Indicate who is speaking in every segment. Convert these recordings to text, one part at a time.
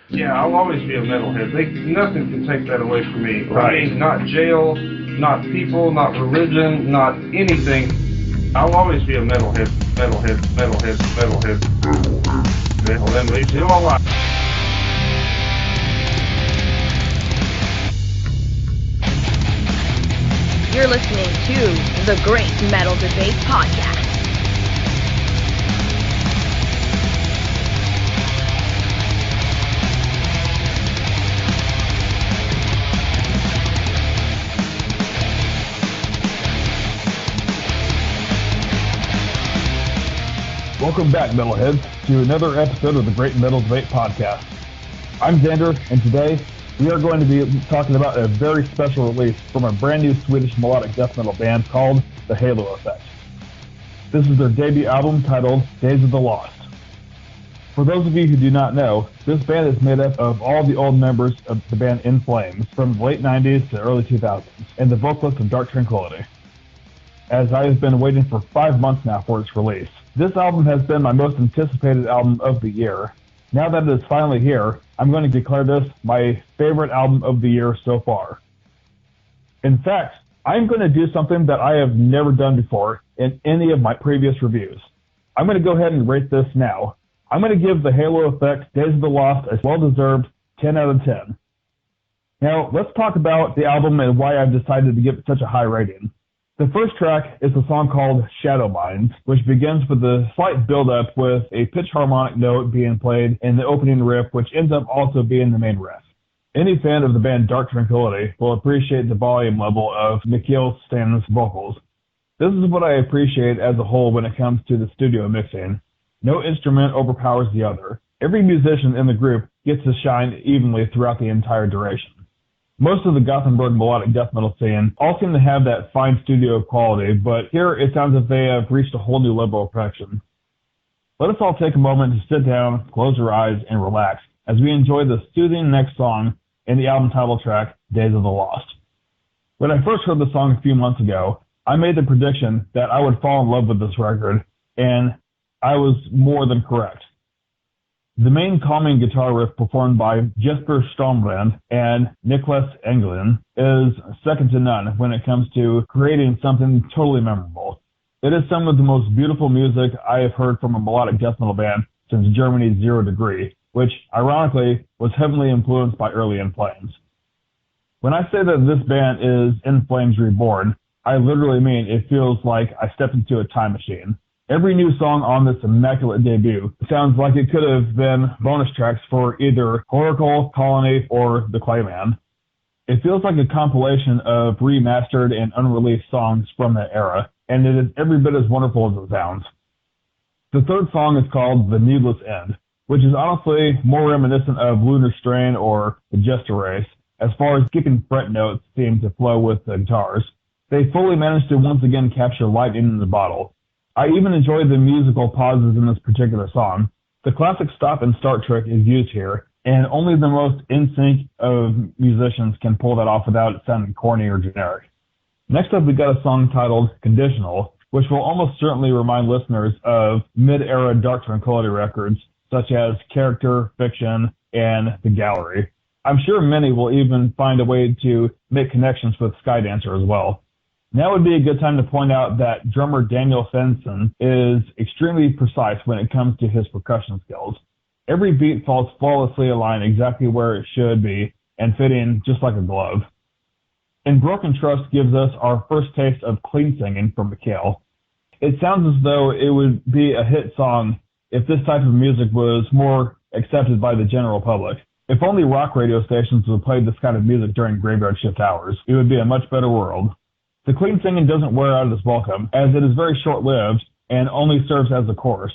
Speaker 1: Yeah, I'll always be a metalhead. Nothing can take that away from me.
Speaker 2: Right.
Speaker 1: I mean, not jail, not people, not religion, not anything. I'll always be a metalhead. Metalhead leaves you all alive.
Speaker 3: You're listening to the Great Metal Debate Podcast.
Speaker 2: Welcome back, metalheads, to another episode of the Great Metal Debate Podcast. I'm Xander, and today we are going to be talking about a very special release from a brand new Swedish melodic death metal band called The Halo Effect. This is their debut album titled Days of the Lost. For those of you who do not know, this band is made up of all the old members of the band In Flames from the late 90s to early 2000s, and the vocalist of Dark Tranquility. As I have been waiting for 5 months now for its release. This album has been my most anticipated album of the year. Now that it is finally here, I'm going to declare this my favorite album of the year so far. In fact, I'm going to do something that I have never done before in any of my previous reviews. I'm going to go ahead and rate this now. I'm going to give The Halo Effect Days of the Lost a well-deserved 10 out of 10. Now, let's talk about the album and why I've decided to give it such a high rating. The first track is a song called Shadowbind, which begins with a slight build-up with a pitch harmonic note being played in the opening riff, which ends up also being the main riff. Any fan of the band Dark Tranquility will appreciate the volume level of Mikhail Stan's vocals. This is what I appreciate as a whole when it comes to the studio mixing. No instrument overpowers the other. Every musician in the group gets to shine evenly throughout the entire duration. Most of the Gothenburg melodic death metal scene all seem to have that fine studio quality, but here it sounds as if they have reached a whole new level of perfection. Let us all take a moment to sit down, close our eyes, and relax as we enjoy the soothing next song in the album title track, Days of the Lost. When I first heard the song a few months ago, I made the prediction that I would fall in love with this record, and I was more than correct. The main calming guitar riff performed by Jesper Strombrand and Niklas Englund is second to none when it comes to creating something totally memorable. It is some of the most beautiful music I have heard from a melodic death metal band since Germany's Zero Degree, which, ironically, was heavily influenced by early In Flames. When I say that this band is In Flames reborn, I literally mean it feels like I stepped into a time machine. Every new song on this immaculate debut sounds like it could have been bonus tracks for either Oracle, Colony, or The Clayman. It feels like a compilation of remastered and unreleased songs from that era, and it is every bit as wonderful as it sounds. The third song is called The Needless End, which is honestly more reminiscent of Lunar Strain or The Jester Race, as far as skipping fret notes seem to flow with the guitars. They fully managed to once again capture lightning in the bottle. I even enjoyed the musical pauses in this particular song. The classic stop and start trick is used here, and only the most in sync of musicians can pull that off without it sounding corny or generic. Next up, we got a song titled Conditional, which will almost certainly remind listeners of mid-era Dark Tranquility records, such as Character, Fiction, and The Gallery. I'm sure many will even find a way to make connections with Skydancer as well. Now would be a good time to point out that drummer Daniel Svensson is extremely precise when it comes to his percussion skills. Every beat falls flawlessly aligned exactly where it should be and fitting just like a glove. And Broken Trust gives us our first taste of clean singing from Mikhail. It sounds as though it would be a hit song if this type of music was more accepted by the general public. If only rock radio stations would play this kind of music during graveyard shift hours, it would be a much better world. The clean singing doesn't wear out its welcome, as it is very short-lived and only serves as a chorus.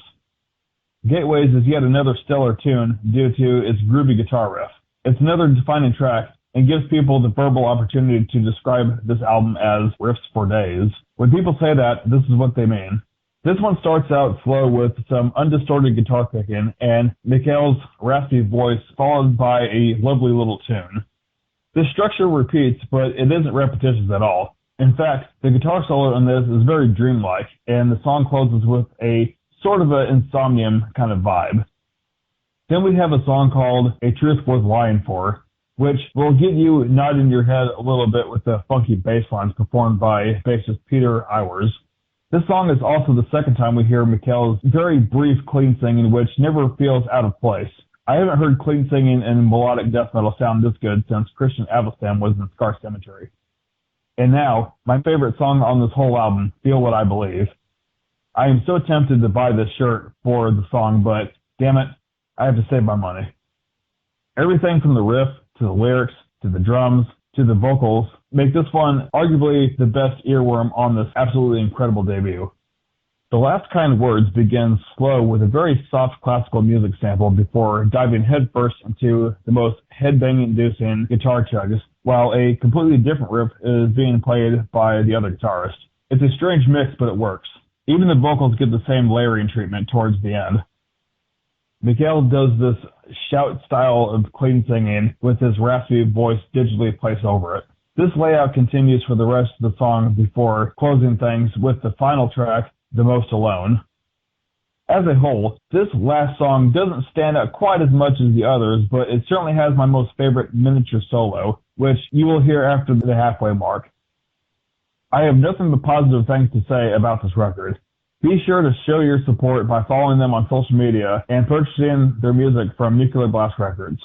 Speaker 2: Gateways is yet another stellar tune due to its groovy guitar riff. It's another defining track and gives people the verbal opportunity to describe this album as riffs for days. When people say that, this is what they mean. This one starts out slow with some undistorted guitar picking and Mikhail's raspy voice followed by a lovely little tune. The structure repeats, but it isn't repetitious at all. In fact, the guitar solo in this is very dreamlike, and the song closes with a sort of an insomnium kind of vibe. Then we have a song called A Truth Worth Lying For, which will get you nodding your head a little bit with the funky bass lines performed by bassist Peter Iwers. This song is also the second time we hear Mikhail's very brief clean singing, which never feels out of place. I haven't heard clean singing in melodic death metal sound this good since Christian Avelstam was in Scar Cemetery. And now, my favorite song on this whole album, Feel What I Believe. I am so tempted to buy this shirt for the song, but damn it, I have to save my money. Everything from the riff, to the lyrics, to the drums, to the vocals, make this one arguably the best earworm on this absolutely incredible debut. The Last Kind Words begins slow with a very soft classical music sample before diving headfirst into the most headbanging-inducing guitar chugs, while a completely different riff is being played by the other guitarist. It's a strange mix, but it works. Even the vocals get the same layering treatment towards the end. Mikhail does this shout style of clean singing with his raspy voice digitally placed over it. This layout continues for the rest of the song before closing things with the final track, The Most Alone. As a whole, this last song doesn't stand out quite as much as the others, but it certainly has my most favorite miniature solo, which you will hear after the halfway mark. I have nothing but positive things to say about this record. Be sure to show your support by following them on social media and purchasing their music from Nuclear Blast Records.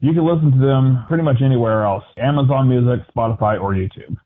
Speaker 2: You can listen to them pretty much anywhere else, Amazon Music, Spotify, or YouTube.